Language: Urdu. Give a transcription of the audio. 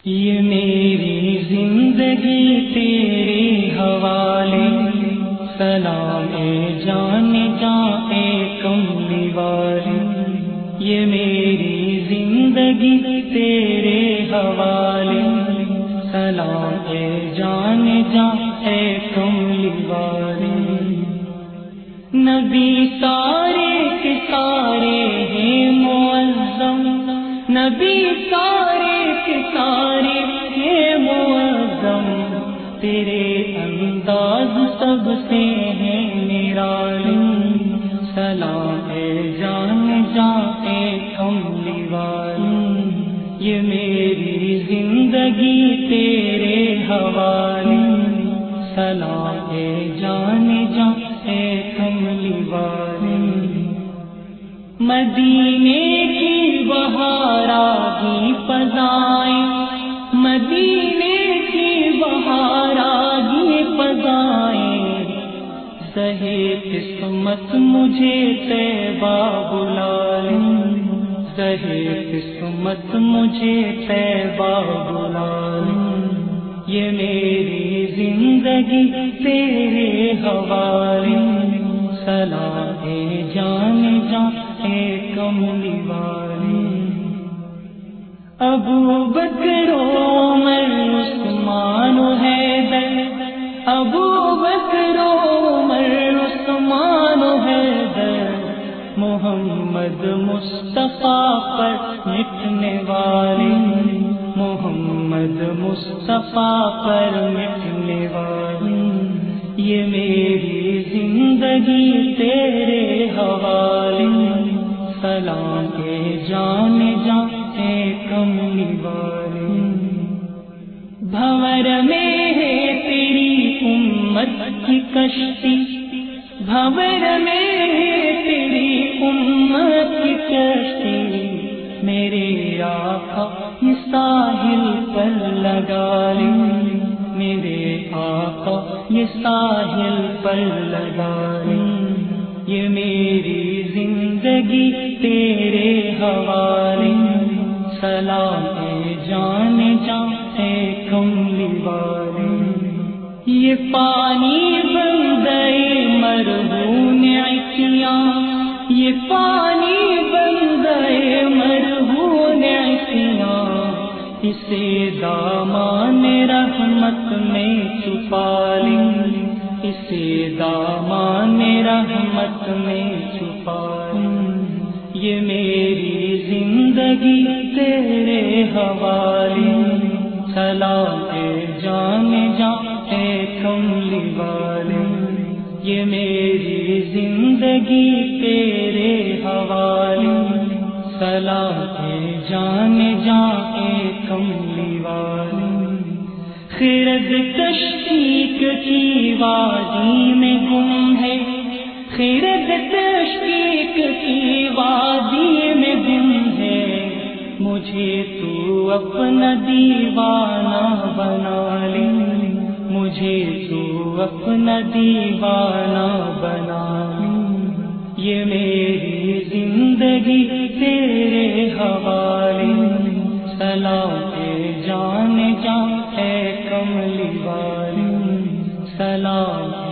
یہ میری زندگی تیرے حوالے، سلام جان جان کملی والے۔ یہ میری زندگی تیرے حوالے، سلام جان جان کملی والے۔ نبی سارے کے سارے ہیں معظم، نبی سارے کے سارے ہیں معظم، تیرے انداز سب سے ہیں نرالی، سلام جان جان کملی والی۔ یہ میری زندگی تیرے حوالے، سلام جان جان کملی والی۔ مدینے کی بہار آگی فضائیں، مدینے کی بہار آگی فضائیں، سہے قسمت مجھے طیبہ بلا لے، سہے قسمت مجھے طیبہ بلا لے۔ یہ میری زندگی تیرے حوالے، سلام جان جان کملی والی۔ ابو بکر عمر عثمان و حیدر، ابو بکر عمر عثمان و حیدر، محمد مصطفیٰ پر مٹنے والے، محمد مصطفیٰ پر مٹنے والے۔ یہ میری زندگی تیرے حوالے، سلام جان جان کملی والے۔ بھنور میں ہے تیری امت کی کشتی، بھنور میں ہے تیری امت کی کشتی، میرے آقا یہ ساحل پر لگا لے، میرے آقا یہ ساحل پر لگا لے۔ یہ میری زندگی تیرے حوالے، سلام جان جان کملی والے۔ یہ پانی بن گئے مرہون عصیاں، یہ پانی بن گئے مرہون عصیاں، اسے دامان رحمت میں چھپا لیں، اسے دامان رحمت میں چھپا لیں۔ یہ میری زندگی تیرے حوالے، سلام جان جان کملی والے۔ یہ میری زندگی تیرے حوالے، سلام جان جان کملی والے۔ خرد تشکیک کی وادی میں گم ہے، خرد تشکیک کی وادی میں گم ہے، مجھے تو اپنا دیوانہ بنا لے، مجھے تو اپنا دیوانہ بنا لے۔ یہ میری زندگی تیرے حوالے، سلام جان جان کملی والی، سلام